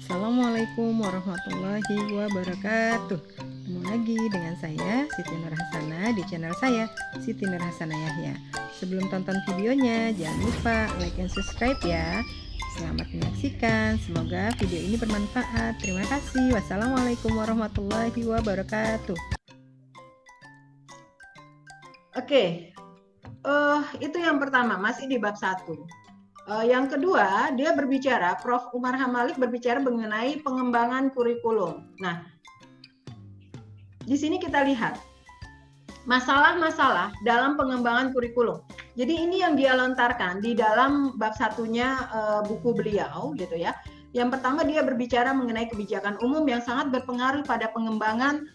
Assalamualaikum warahmatullahi wabarakatuh. Ketemu lagi dengan saya Siti Nurhasana di channel saya Siti Nurhasana Yahya. Sebelum tonton videonya jangan lupa like and subscribe ya. Selamat menyaksikan, semoga video ini bermanfaat. Terima kasih. Wassalamualaikum warahmatullahi wabarakatuh. Oke, itu yang pertama, masih di bab 1. Yang kedua, dia berbicara, Prof. Umar Hamalik berbicara mengenai pengembangan kurikulum. Nah, di sini kita lihat masalah-masalah dalam pengembangan kurikulum. Jadi ini yang dia lontarkan di dalam bab 1-nya buku beliau, gitu ya. Yang pertama dia berbicara mengenai kebijakan umum yang sangat berpengaruh pada pengembangan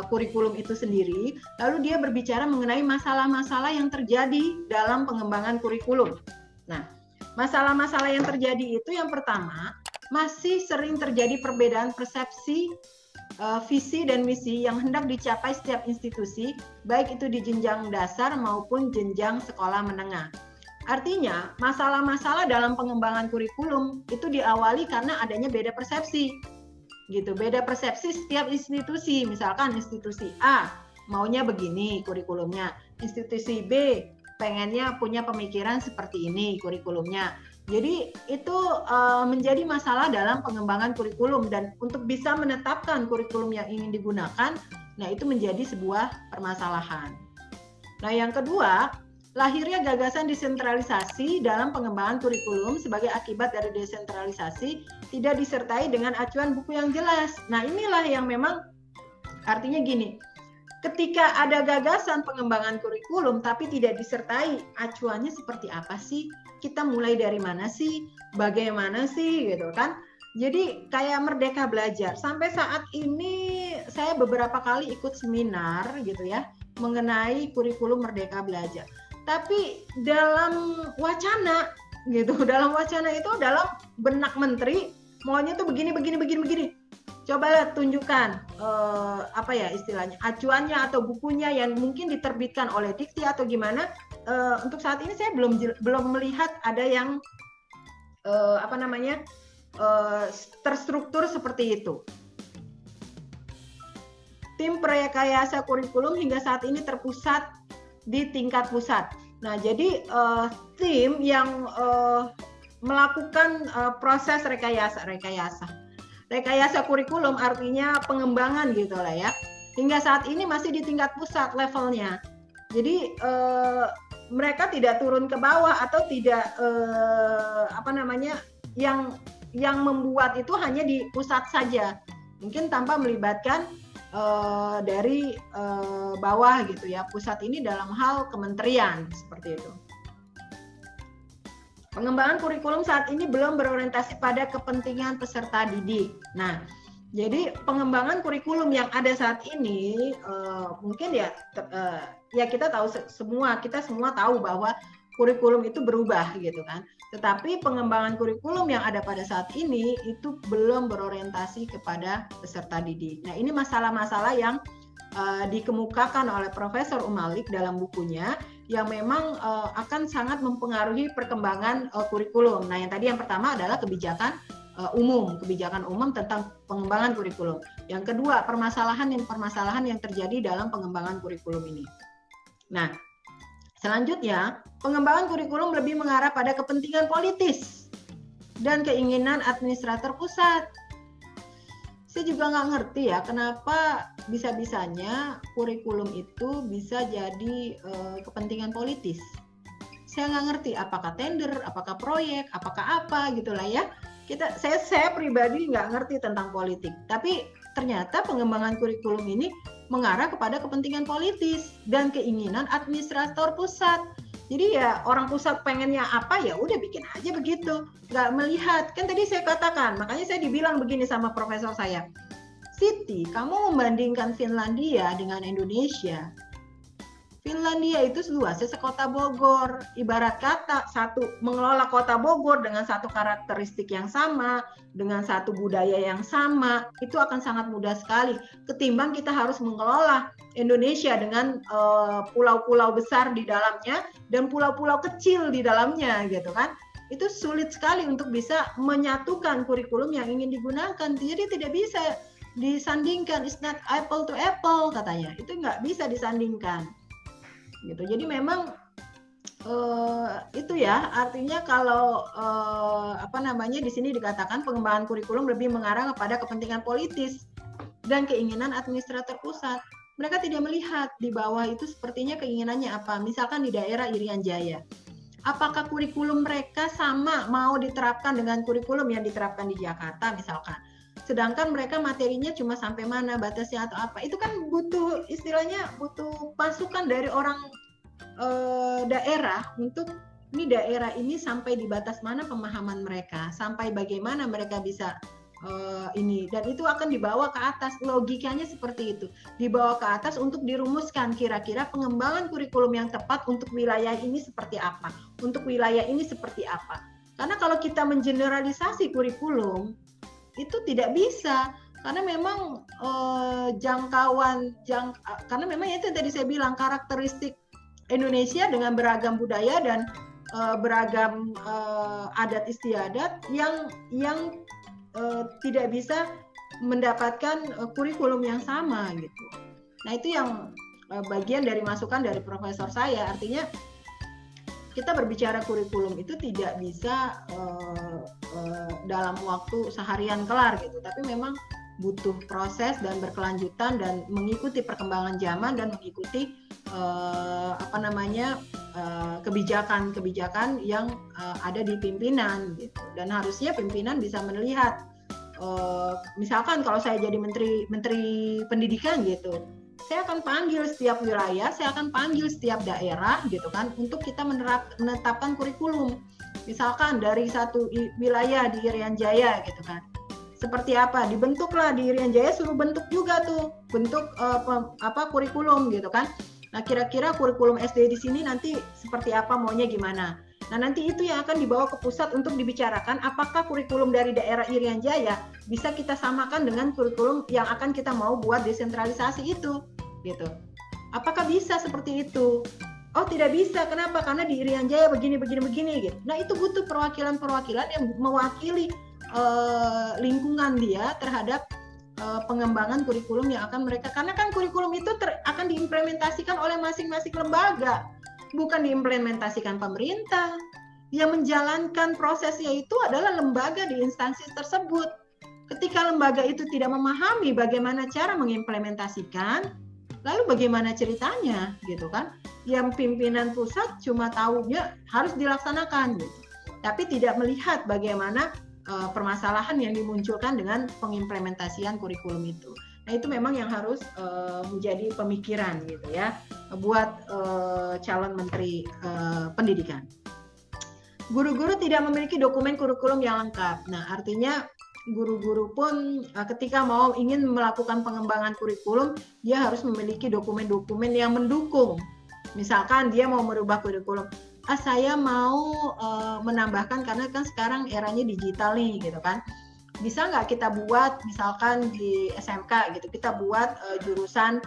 kurikulum itu sendiri. Lalu dia berbicara mengenai masalah-masalah yang terjadi dalam pengembangan kurikulum. Nah, masalah-masalah yang terjadi itu yang pertama, masih sering terjadi perbedaan persepsi, visi dan misi yang hendak dicapai setiap institusi, baik itu di jenjang dasar maupun jenjang sekolah menengah. Artinya, masalah-masalah dalam pengembangan kurikulum itu diawali karena adanya beda persepsi. Gitu, beda persepsi setiap institusi. Misalkan institusi A maunya begini kurikulumnya, institusi B pengennya punya pemikiran seperti ini kurikulumnya. Jadi itu menjadi masalah dalam pengembangan kurikulum, dan untuk bisa menetapkan kurikulum yang ingin digunakan, nah itu menjadi sebuah permasalahan. Nah yang kedua, lahirnya gagasan desentralisasi dalam pengembangan kurikulum sebagai akibat dari desentralisasi tidak disertai dengan acuan buku yang jelas. Nah inilah yang memang artinya gini, ketika ada gagasan pengembangan kurikulum tapi tidak disertai acuannya seperti apa sih, kita mulai dari mana sih, bagaimana sih gitu kan. Jadi kayak Merdeka Belajar, sampai saat ini saya beberapa kali ikut seminar gitu ya mengenai kurikulum Merdeka Belajar. Tapi dalam wacana gitu, dalam wacana itu dalam benak menteri maunya tuh begini. Coba tunjukkan apa ya istilahnya, acuannya atau bukunya yang mungkin diterbitkan oleh Dikti atau gimana. Untuk saat ini saya belum melihat ada yang terstruktur seperti itu. Tim Prarekayasa Kurikulum hingga saat ini terpusat di tingkat pusat. Nah, jadi tim yang melakukan proses rekayasa kurikulum artinya pengembangan gitu lah ya. Hingga saat ini masih di tingkat pusat levelnya. Jadi mereka tidak turun ke bawah atau tidak yang membuat itu hanya di pusat saja. Mungkin tanpa melibatkan dari bawah gitu ya. Pusat ini dalam hal kementerian seperti itu. Pengembangan kurikulum saat ini belum berorientasi pada kepentingan peserta didik. Nah, jadi pengembangan kurikulum yang ada saat ini mungkin ya kita tahu kita semua tahu bahwa kurikulum itu berubah gitu kan. Tetapi pengembangan kurikulum yang ada pada saat ini itu belum berorientasi kepada peserta didik. Nah, ini masalah-masalah yang dikemukakan oleh Profesor Umalik dalam bukunya yang memang akan sangat mempengaruhi perkembangan kurikulum. Nah, yang pertama adalah kebijakan umum tentang pengembangan kurikulum. Yang kedua, permasalahan yang terjadi dalam pengembangan kurikulum ini. Nah, selanjutnya, pengembangan kurikulum lebih mengarah pada kepentingan politis dan keinginan administrator pusat. Saya juga nggak ngerti ya kenapa bisa-bisanya kurikulum itu bisa jadi kepentingan politis. Saya nggak ngerti apakah tender, apakah proyek, apakah apa gitulah ya. Saya pribadi nggak ngerti tentang politik. Tapi ternyata pengembangan kurikulum ini mengarah kepada kepentingan politis dan keinginan administrator pusat. Jadi ya orang pusat pengennya apa ya udah bikin aja begitu, nggak melihat. Kan tadi saya katakan, makanya saya dibilang begini sama profesor saya, Siti, kamu membandingkan Finlandia dengan Indonesia. Finlandia itu luasnya sekota Bogor. Ibarat kata mengelola kota Bogor dengan satu karakteristik yang sama, dengan satu budaya yang sama, itu akan sangat mudah sekali. Ketimbang kita harus mengelola Indonesia dengan pulau-pulau besar di dalamnya dan pulau-pulau kecil di dalamnya, gitu kan? itu sulit sekali untuk bisa menyatukan kurikulum yang ingin digunakan. Jadi tidak bisa disandingkan, it's not apple to apple katanya, itu nggak bisa disandingkan gitu. Jadi memang itu ya, artinya kalau di sini dikatakan pengembangan kurikulum lebih mengarah kepada kepentingan politis dan keinginan administrator pusat. Mereka tidak melihat di bawah itu sepertinya keinginannya apa. Misalkan di daerah Irian Jaya, apakah kurikulum mereka sama mau diterapkan dengan kurikulum yang diterapkan di Jakarta misalkan? Sedangkan mereka materinya cuma sampai mana, batasnya atau apa. Itu kan butuh, istilahnya butuh pasukan dari orang daerah untuk ini daerah ini sampai di batas mana pemahaman mereka, sampai bagaimana mereka bisa ini, dan itu akan dibawa ke atas. Logikanya seperti itu, dibawa ke atas untuk dirumuskan kira-kira pengembangan kurikulum yang tepat untuk wilayah ini seperti apa, untuk wilayah ini seperti apa. Karena kalau kita mengeneralisasi kurikulum itu tidak bisa, karena memang karena memang itu yang tadi saya bilang, karakteristik Indonesia dengan beragam budaya dan beragam adat istiadat yang tidak bisa mendapatkan kurikulum yang sama gitu. Nah itu yang bagian dari masukan dari profesor saya, artinya kita berbicara kurikulum itu tidak bisa dalam waktu seharian kelar gitu, tapi memang butuh proses dan berkelanjutan dan mengikuti perkembangan zaman dan mengikuti kebijakan-kebijakan yang ada di pimpinan gitu. Dan harusnya pimpinan bisa melihat, misalkan kalau saya jadi menteri pendidikan gitu, saya akan panggil setiap wilayah, saya akan panggil setiap daerah gitu kan, untuk kita menetapkan kurikulum. Misalkan dari satu wilayah di Irian Jaya gitu kan, seperti apa, dibentuklah di Irian Jaya, suruh bentuk juga tuh bentuk kurikulum gitu kan. Nah kira-kira kurikulum SD di sini nanti seperti apa, maunya gimana. Nah nanti itu yang akan dibawa ke pusat untuk dibicarakan, apakah kurikulum dari daerah Irian Jaya bisa kita samakan dengan kurikulum yang akan kita mau buat desentralisasi itu gitu. Apakah bisa seperti itu? Oh tidak bisa, kenapa? Karena di Irian Jaya begini gitu. Nah itu butuh perwakilan-perwakilan yang mewakili lingkungan dia terhadap pengembangan kurikulum yang akan mereka, karena kan kurikulum itu akan diimplementasikan oleh masing-masing lembaga, bukan diimplementasikan pemerintah. Yang menjalankan prosesnya itu adalah lembaga di instansi tersebut. Ketika lembaga itu tidak memahami bagaimana cara mengimplementasikan, lalu bagaimana ceritanya gitu kan? Yang pimpinan pusat cuma tahunya harus dilaksanakan gitu, tapi tidak melihat bagaimana permasalahan yang dimunculkan dengan pengimplementasian kurikulum itu. Nah itu memang yang harus menjadi pemikiran gitu ya buat calon menteri pendidikan. Guru-guru tidak memiliki dokumen kurikulum yang lengkap. Nah artinya guru-guru pun ketika ingin melakukan pengembangan kurikulum, dia harus memiliki dokumen-dokumen yang mendukung. Misalkan dia mau merubah kurikulum, saya mau menambahkan, karena kan sekarang eranya digital nih gitu kan, bisa nggak kita buat misalkan di SMK gitu, kita buat jurusan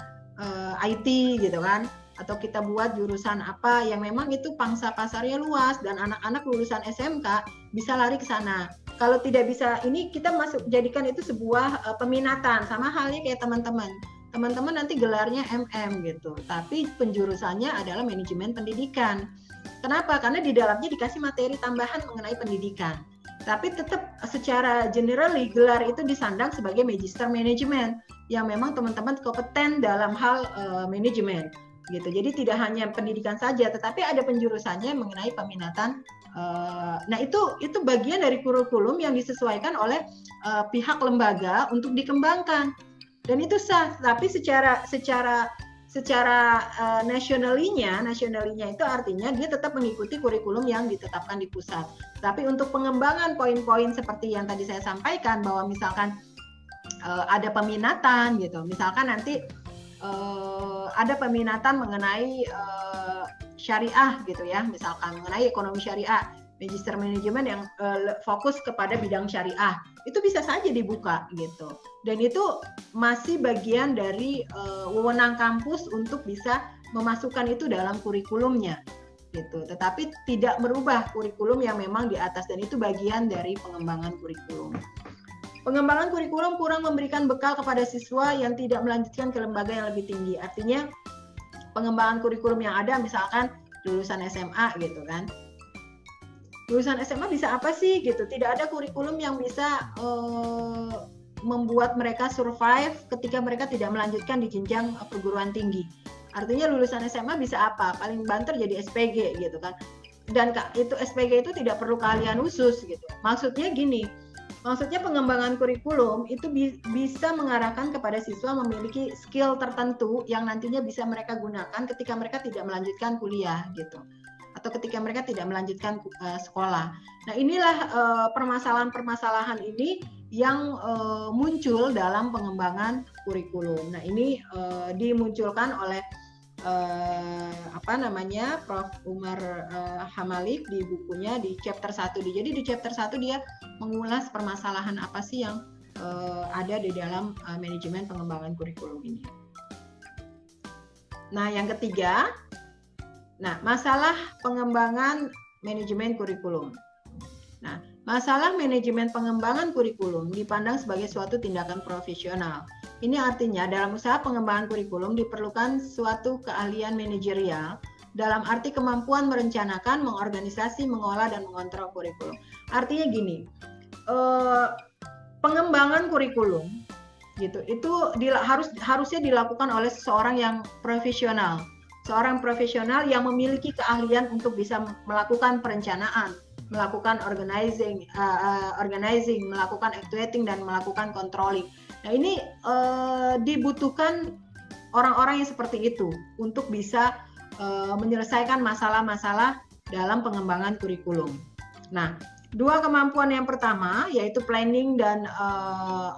IT gitu kan, atau kita buat jurusan apa yang memang itu pangsa pasarnya luas dan anak-anak lulusan SMK bisa lari ke sana. Kalau tidak bisa ini, kita jadikan itu sebuah peminatan, sama halnya kayak teman-teman nanti gelarnya MM gitu, tapi penjurusannya adalah manajemen pendidikan. Kenapa? Karena di dalamnya dikasih materi tambahan mengenai pendidikan. Tapi tetap secara generally gelar itu disandang sebagai magister manajemen yang memang teman-teman kompeten dalam hal manajemen gitu. Jadi tidak hanya pendidikan saja, tetapi ada penjurusannya mengenai peminatan. Nah itu bagian dari kurikulum yang disesuaikan oleh pihak lembaga untuk dikembangkan, dan itu sah. Tapi secara nasionalinya itu artinya dia tetap mengikuti kurikulum yang ditetapkan di pusat. Tapi untuk pengembangan poin-poin seperti yang tadi saya sampaikan, bahwa misalkan ada peminatan gitu, misalkan nanti ada peminatan mengenai syariah gitu ya, misalkan mengenai ekonomi syariah, magister manajemen yang fokus kepada bidang syariah, itu bisa saja dibuka gitu. Dan itu masih bagian dari wewenang kampus untuk bisa memasukkan itu dalam kurikulumnya gitu. Tetapi tidak merubah kurikulum yang memang di atas, dan itu bagian dari pengembangan kurikulum. Pengembangan kurikulum kurang memberikan bekal kepada siswa yang tidak melanjutkan ke lembaga yang lebih tinggi. Artinya pengembangan kurikulum yang ada misalkan lulusan SMA gitu kan. Lulusan SMA bisa apa sih gitu? Tidak ada kurikulum yang bisa membuat mereka survive ketika mereka tidak melanjutkan di jenjang perguruan tinggi. Artinya lulusan SMA bisa apa? Paling banter jadi SPG gitu kan. Dan itu SPG itu tidak perlu keahlian khusus gitu. Maksudnya gini, maksudnya pengembangan kurikulum itu bisa mengarahkan kepada siswa memiliki skill tertentu yang nantinya bisa mereka gunakan ketika mereka tidak melanjutkan kuliah gitu, atau ketika mereka tidak melanjutkan sekolah. Nah, inilah permasalahan-permasalahan ini yang muncul dalam pengembangan kurikulum. Nah, ini dimunculkan oleh Prof. Umar Hamalik di bukunya di chapter 1. Jadi di chapter 1 dia mengulas permasalahan apa sih yang ada di dalam manajemen pengembangan kurikulum ini. Nah, yang ketiga, masalah pengembangan manajemen kurikulum. Nah, masalah manajemen pengembangan kurikulum dipandang sebagai suatu tindakan profesional. Ini artinya dalam usaha pengembangan kurikulum diperlukan suatu keahlian manajerial dalam arti kemampuan merencanakan, mengorganisasi, mengolah, dan mengontrol kurikulum. Artinya gini, pengembangan kurikulum gitu itu harusnya dilakukan oleh seseorang yang profesional, seorang profesional yang memiliki keahlian untuk bisa melakukan perencanaan, melakukan organizing, melakukan actuating, dan melakukan controlling. Nah, ini dibutuhkan orang-orang yang seperti itu untuk bisa menyelesaikan masalah-masalah dalam pengembangan kurikulum. Nah, dua kemampuan yang pertama yaitu planning dan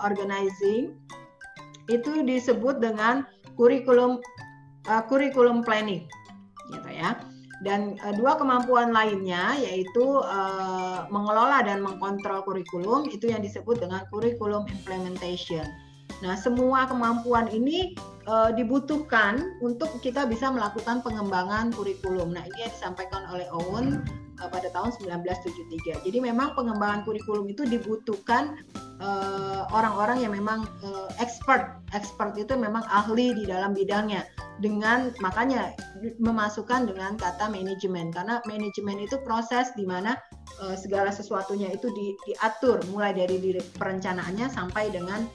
organizing itu disebut dengan kurikulum planning, gitu ya. Dan dua kemampuan lainnya yaitu mengelola dan mengkontrol kurikulum itu yang disebut dengan kurikulum implementation. Nah, semua kemampuan ini dibutuhkan untuk kita bisa melakukan pengembangan kurikulum. Nah, ini yang disampaikan oleh Owen pada tahun 1973. Jadi memang pengembangan kurikulum itu dibutuhkan orang-orang yang memang expert itu memang ahli di dalam bidangnya, dengan makanya memasukkan dengan kata manajemen, karena manajemen itu proses di mana segala sesuatunya itu diatur mulai dari perencanaannya sampai dengan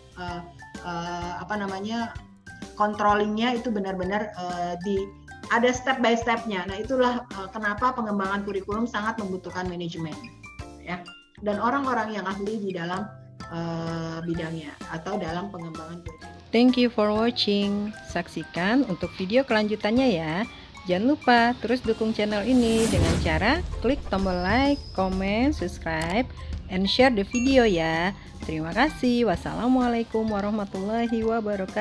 controllingnya itu benar-benar ada step by stepnya. Nah, itulah kenapa pengembangan kurikulum sangat membutuhkan manajemen, ya, dan orang-orang yang ahli di dalam bidangnya atau dalam pengembangan kurikulum. Thank you for watching. Saksikan untuk video kelanjutannya ya. Jangan lupa terus dukung channel ini dengan cara klik tombol like, comment, subscribe, and share the video ya. Terima kasih. Wassalamualaikum warahmatullahi wabarakatuh.